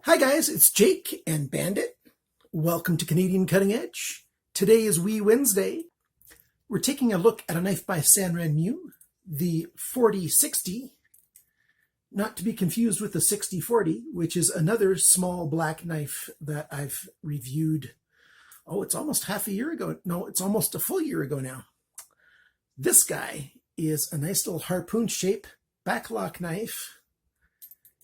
Hi guys, it's Jake and Bandit. Welcome to Canadian Cutting Edge. Today is Wee Wednesday. We're taking a look at a knife by Sanrenmu, the 4060, not to be confused with the 6040, which is another small black knife that I've reviewed. Oh, it's almost half a year ago. No, it's almost a full year ago now. This guy is a nice little harpoon shape backlock knife.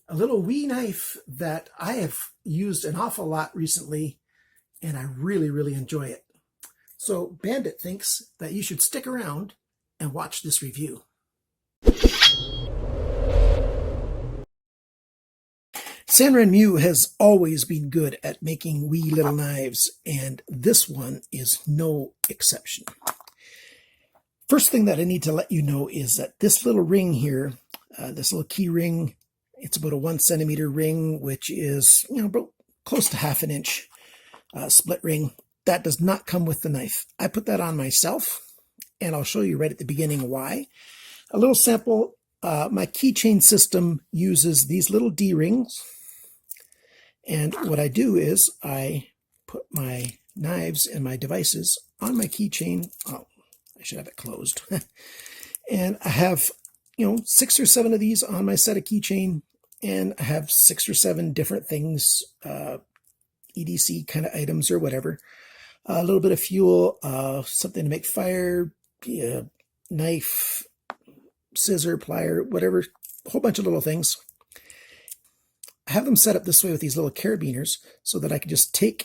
A little wee knife that I have used an awful lot recently, and I really enjoy it. So Bandit thinks that you should stick around and watch this review. Sanrenmu has always been good at making wee little knives, and this one is no exception. First thing that I need to let you know is that this little ring here, this little key ring, it's about a 1 centimeter ring, which is, about close to ½ inch split ring. That does not come with the knife. I put that on myself, and I'll show you right at the beginning why. A little sample, my keychain system uses these little D-rings, and what I do is I put my knives and my devices on my keychain. Oh, I should have it closed. And I have 6 or 7 of these on my set of keychain, and I have 6 or 7 different things, EDC kind of items or whatever. A little bit of fuel, something to make fire, knife, scissor, plier, whatever, a whole bunch of little things. I have them set up this way with these little carabiners so that I can just take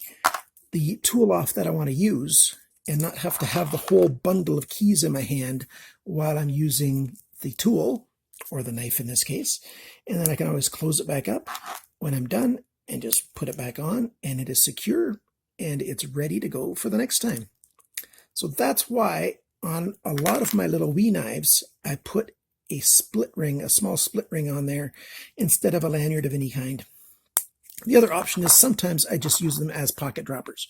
the tool off that I want to use and not have to have the whole bundle of keys in my hand while I'm using the tool, or the knife in this case, and then I can always close it back up when I'm done and just put it back on, and it is secure and it's ready to go for the next time. So that's why on a lot of my little wee knives, I put a split ring, a small split ring on there instead of a lanyard of any kind. The other option is sometimes I just use them as pocket droppers.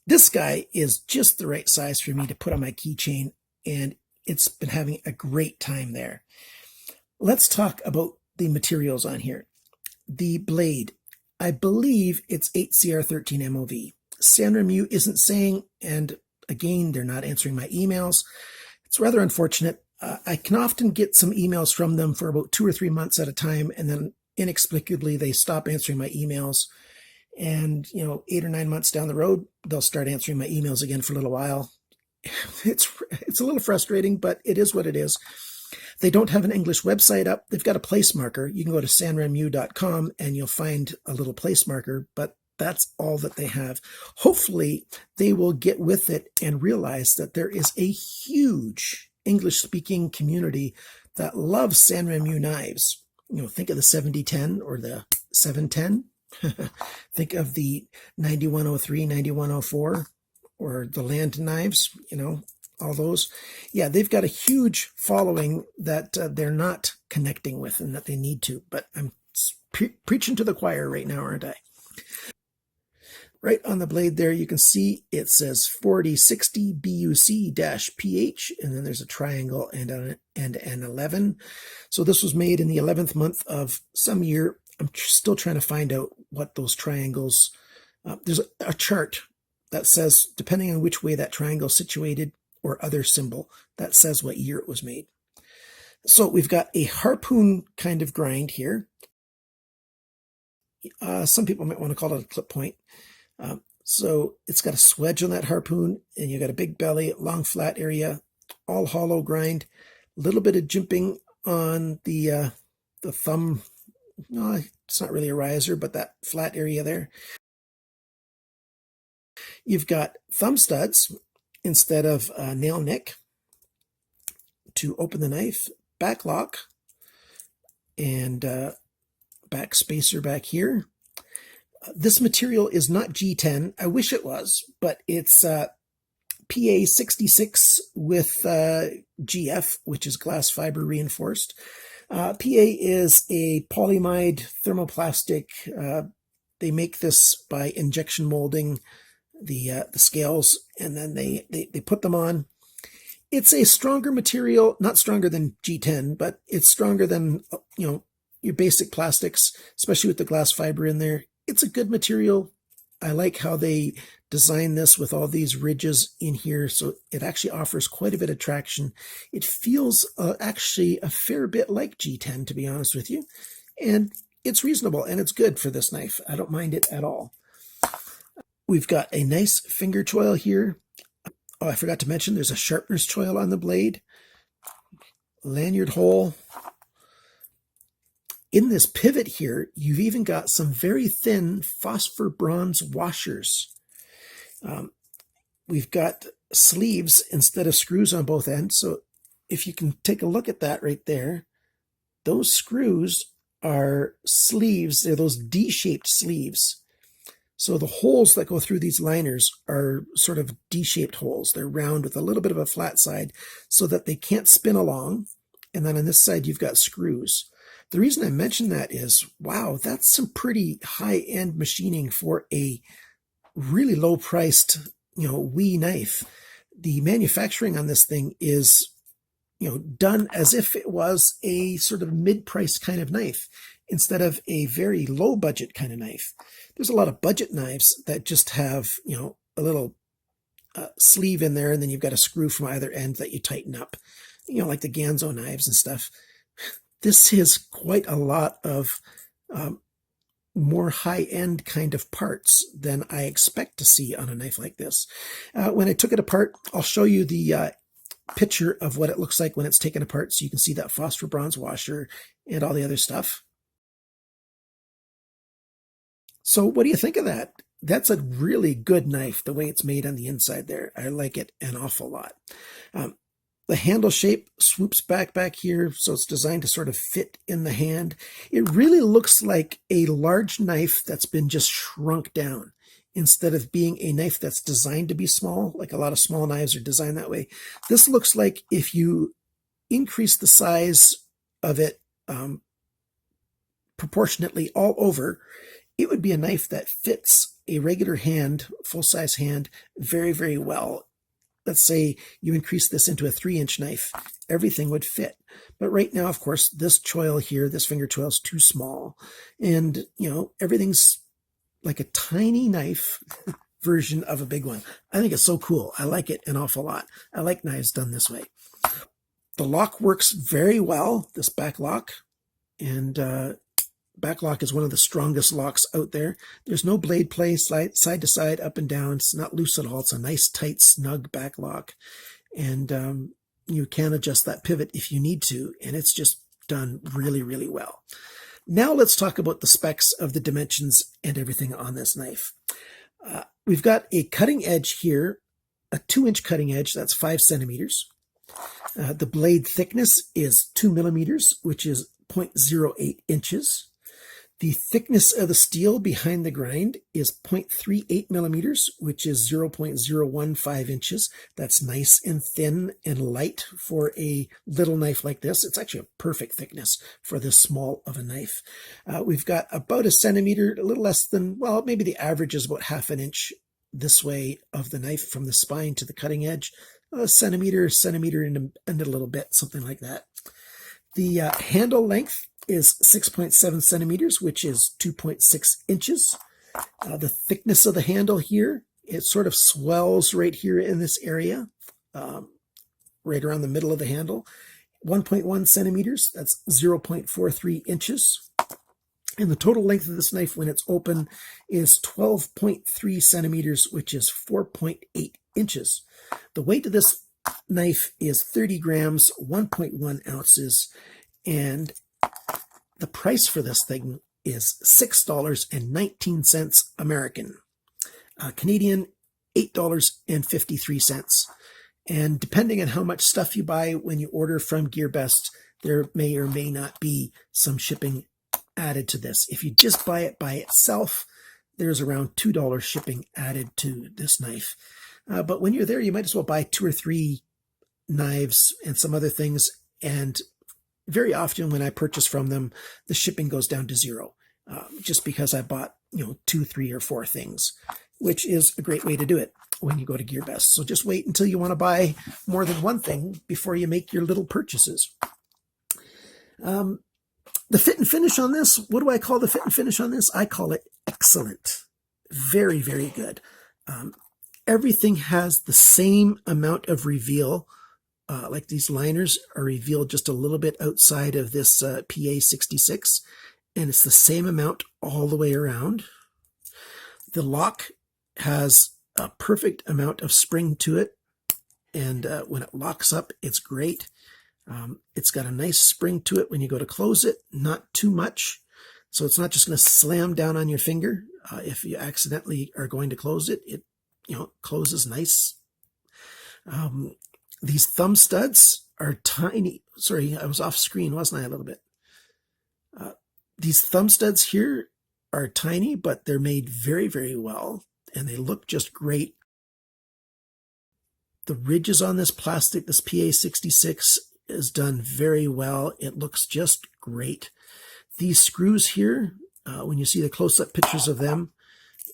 This guy is just the right size for me to put on my keychain, and it's been having a great time there. Let's talk about the materials on here. The blade, I believe it's 8CR13 MOV. Sanrenmu isn't saying, and again, they're not answering my emails. It's rather unfortunate. I can often get some emails from them for about 2 or 3 months at a time, and then inexplicably they stop answering my emails. And 8 or 9 months down the road, they'll start answering my emails again for a little while. It's a little frustrating, but it is what it is. They don't have an English website up. They've got a place marker. You can go to sanrenmu.com and you'll find a little place marker, but that's all that they have. Hopefully they will get with it and realize that there is a huge English-speaking community that loves Sanrenmu knives. Think of the 7010 or the 710. Think of the 9103, 9104. Or the land knives, all those. Yeah, they've got a huge following that they're not connecting with and that they need to. But I'm preaching to the choir right now, aren't I? Right on the blade there, you can see it says 4060BUC-PH, and then there's a triangle and an 11. So this was made in the 11th month of some year. I'm still trying to find out what those triangles, there's a chart that says, depending on which way that triangle is situated or other symbol, that says what year it was made. So we've got a harpoon kind of grind here. Some people might want to call it a clip point. So it's got a swedge on that harpoon, and you got a big belly, long flat area, all hollow grind, a little bit of jimping on the thumb. No, it's not really a riser, but that flat area there. You've got thumb studs instead of nail nick to open the knife, back lock, and back spacer back here. This material is not G10. I wish it was, but it's PA66 with GF, which is glass fiber reinforced. PA is a polyamide thermoplastic. They make this by injection molding the scales, and then they put them on. It's a stronger material, not stronger than G10, but it's stronger than your basic plastics, especially with the glass fiber in there. it's a good material. I like how they design this with all these ridges in here, so it actually offers quite a bit of traction. It feels actually a fair bit like G10, to be honest with you, and it's reasonable and it's good for this knife. I don't mind it at all. We've got a nice finger choil here. Oh, I forgot to mention there's a sharpener's choil on the blade. Lanyard hole. In this pivot here, you've even got some very thin phosphor bronze washers. We've got sleeves instead of screws on both ends. So if you can take a look at that right there, those screws are sleeves. They're those D-shaped sleeves. So the holes that go through these liners are sort of D-shaped holes. They're round with a little bit of a flat side so that they can't spin along. And then on this side, you've got screws. The reason I mention that is, wow, that's some pretty high-end machining for a really low-priced, WE knife. The manufacturing on this thing is, done as if it was a sort of mid-price kind of knife instead of a very low-budget kind of knife. There's a lot of budget knives that just have, a little sleeve in there, and then you've got a screw from either end that you tighten up, like the Ganzo knives and stuff. This is quite a lot of more high-end kind of parts than I expect to see on a knife like this. When I took it apart, I'll show you the picture of what it looks like when it's taken apart so you can see that phosphor bronze washer and all the other stuff. So what do you think of that? That's a really good knife, the way it's made on the inside there. I like it an awful lot. The handle shape swoops back here, so it's designed to sort of fit in the hand. It really looks like a large knife that's been just shrunk down instead of being a knife that's designed to be small, like a lot of small knives are designed that way. This looks like if you increase the size of it proportionately all over, it would be a knife that fits a regular hand, full-size hand, very, very well. Let's say you increase this into a 3-inch knife, everything would fit. But right now, of course, this choil here, this finger choil is too small. And, everything's like a tiny knife version of a big one. I think it's so cool. I like it an awful lot. I like knives done this way. The lock works very well, this back lock. And back lock is one of the strongest locks out there. There's no blade play, side to side, up and down. It's not loose at all. It's a nice, tight, snug back lock. And you can adjust that pivot if you need to, and it's just done really, really well. Now let's talk about the specs of the dimensions and everything on this knife. We've got a cutting edge here, a 2-inch cutting edge, that's 5 centimeters. The blade thickness is 2 millimeters, which is 0.08 inches. The thickness of the steel behind the grind is 0.38 millimeters, which is 0.015 inches. That's nice and thin and light for a little knife like this. It's actually a perfect thickness for this small of a knife. We've got about a centimeter, a little less than, well, maybe the average is about ½ an inch this way of the knife from the spine to the cutting edge. A centimeter and a little bit, something like that. The handle length is 6.7 centimeters, which is 2.6 inches. The thickness of the handle here, it sort of swells right here in this area, right around the middle of the handle. 1.1 centimeters, that's 0.43 inches. And the total length of this knife when it's open is 12.3 centimeters, which is 4.8 inches. The weight of this knife is 30 grams, 1.1 ounces, and the price for this thing is $6.19 American. Canadian, $8.53. And depending on how much stuff you buy when you order from GearBest, there may or may not be some shipping added to this. If you just buy it by itself, there's around $2 shipping added to this knife. But when you're there, you might as well buy 2 or 3 knives and some other things. And very often when I purchase from them, the shipping goes down to 0, just because I bought, 2, 3, or 4 things, which is a great way to do it when you go to GearBest. So just wait until you want to buy more than one thing before you make your little purchases. The fit and finish on this, what do I call the fit and finish on this? I call it excellent. Very, very good. Everything has the same amount of reveal. Like these liners are revealed just a little bit outside of this PA66, and it's the same amount all the way around. The lock has a perfect amount of spring to it, and when it locks up, it's great. It's got a nice spring to it when you go to close it, not too much. So it's not just going to slam down on your finger. If you accidentally are going to close it, it closes nice. These thumb studs are tiny. Sorry, I was off screen, wasn't I, a little bit? These thumb studs here are tiny, but they're made very, very well, and they look just great. The ridges on this plastic, this PA66, is done very well. It looks just great. These screws here, when you see the close-up pictures of them,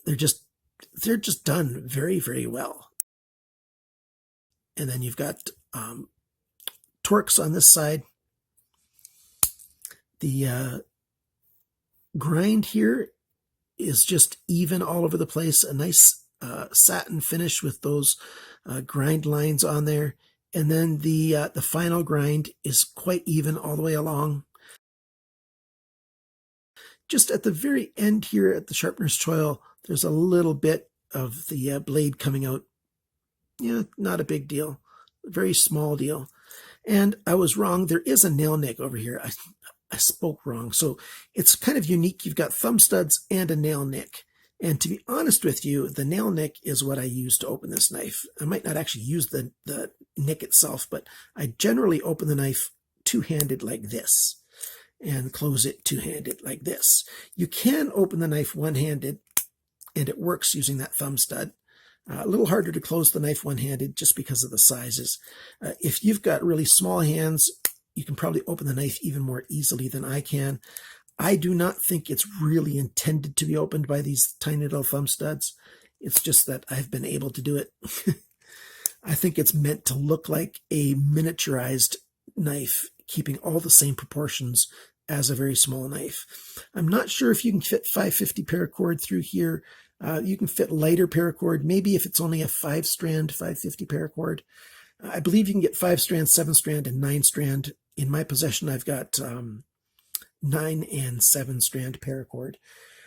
they're just done very, very well. And then you've got torques on this side. The grind here is just even all over the place. A nice satin finish with those grind lines on there. And then the final grind is quite even all the way along. Just at the very end here at the sharpener's choil, there's a little bit of the blade coming out. Yeah, not a big deal. Very small deal. And I was wrong. There is a nail nick over here. I spoke wrong. So it's kind of unique. You've got thumb studs and a nail nick. And to be honest with you, the nail nick is what I use to open this knife. I might not actually use the nick itself, but I generally open the knife two-handed like this and close it two-handed like this. You can open the knife one-handed, and it works using that thumb stud. A little harder to close the knife one-handed just because of the sizes. If you've got really small hands, you can probably open the knife even more easily than I can. I do not think it's really intended to be opened by these tiny little thumb studs. It's just that I've been able to do it. I think it's meant to look like a miniaturized knife, keeping all the same proportions as a very small knife. I'm not sure if you can fit 550 paracord through here. You can fit lighter paracord, maybe if it's only a 5-strand 550 paracord. I believe you can get 5-strand, 7-strand, and 9-strand. In my possession, I've got 9 and 7-strand paracord.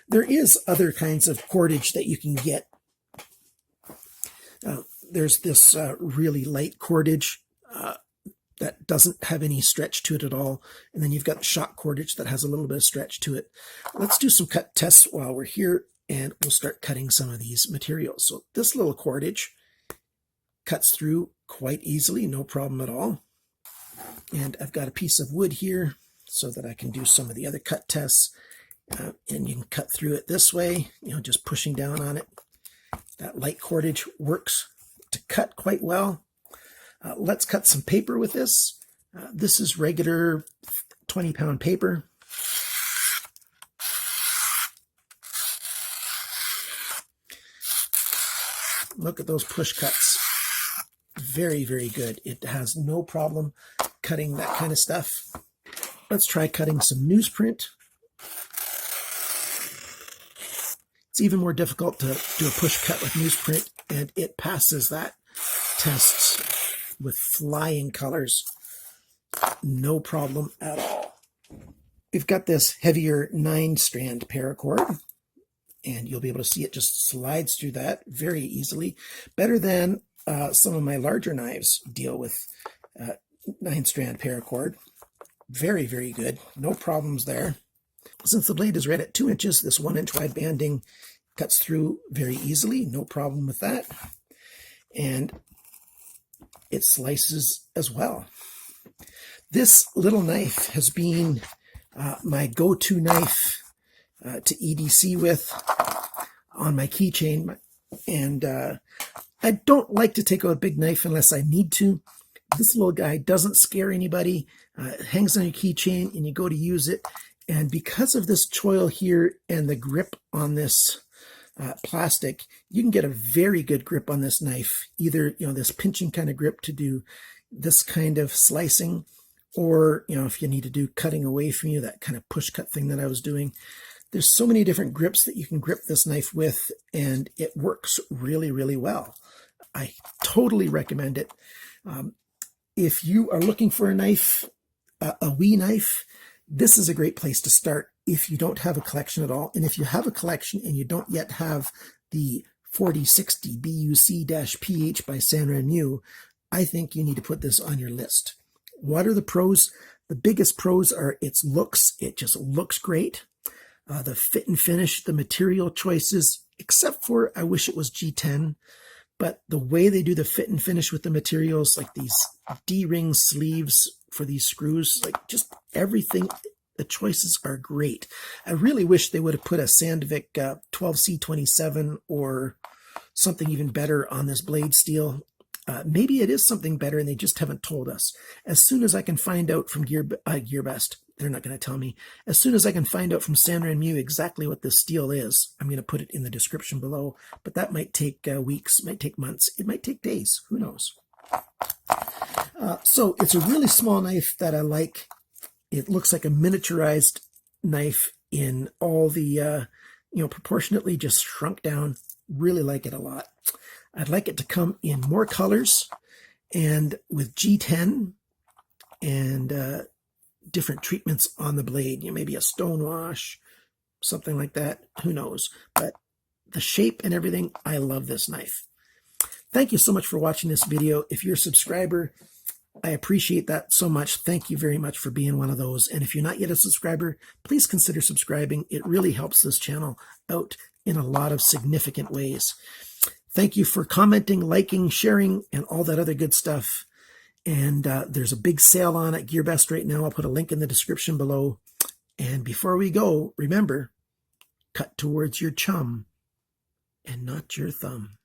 There is other kinds of cordage that you can get. There's this really light cordage that doesn't have any stretch to it at all. And then you've got shock cordage that has a little bit of stretch to it. Let's do some cut tests while we're here, and we'll start cutting some of these materials. So this little cordage cuts through quite easily, no problem at all. And I've got a piece of wood here so that I can do some of the other cut tests. And you can cut through it this way, just pushing down on it. That light cordage works to cut quite well. Let's cut some paper with this. This is regular 20-pound paper. Look at those push cuts. Very, very good. It has no problem cutting that kind of stuff. Let's try cutting some newsprint. It's even more difficult to do a push cut with newsprint, and it passes that test with flying colors. No problem at all. We've got this heavier 9-strand paracord, and you'll be able to see it just slides through that very easily. Better than some of my larger knives deal with 9-strand paracord. Very, very good. No problems there. Since the blade is right at 2 inches, this 1-inch wide banding cuts through very easily. No problem with that. And it slices as well. This little knife has been my go-to knife to EDC with on my keychain. And I don't like to take out a big knife unless I need to. This little guy doesn't scare anybody. It hangs on your keychain and you go to use it. And because of this choil here and the grip on this plastic, you can get a very good grip on this knife. Either, this pinching kind of grip to do this kind of slicing, or, you know, if you need to do cutting away from you, that kind of push cut thing that I was doing. There's so many different grips that you can grip this knife with, and it works really, really well. I totally recommend it. If you are looking for a knife, a wee knife, this is a great place to start if you don't have a collection at all. And if you have a collection and you don't yet have the 4060 BUC-PH by Sanrenmu, I think you need to put this on your list. What are the pros? The biggest pros are its looks. It just looks great. The fit and finish, the material choices, except for I wish it was G10, but the way they do the fit and finish with the materials, like these D-ring sleeves for these screws, like just everything, the choices are great. I really wish they would have put a Sandvik 12C27 or something even better on this blade steel. Maybe it is something better and they just haven't told us. As soon as I can find out from GearBest, they're not going to tell me. As soon as I can find out from Sanrenmu exactly what this steel is, I'm going to put it in the description below. But that might take weeks, might take months, it might take days. Who knows? So it's a really small knife that I like. It looks like a miniaturized knife in all the, proportionately just shrunk down. Really like it a lot. I'd like it to come in more colors and with G10 and different treatments on the blade. Maybe a stone wash, something like that. Who knows? But the shape and everything, I love this knife. Thank you so much for watching this video. If you're a subscriber, I appreciate that so much. Thank you very much for being one of those. And if you're not yet a subscriber, please consider subscribing. It really helps this channel out in a lot of significant ways. Thank you for commenting, liking, sharing, and all that other good stuff. And there's a big sale on at GearBest right now. I'll put a link in the description below. And before we go, remember, cut towards your chum and not your thumb.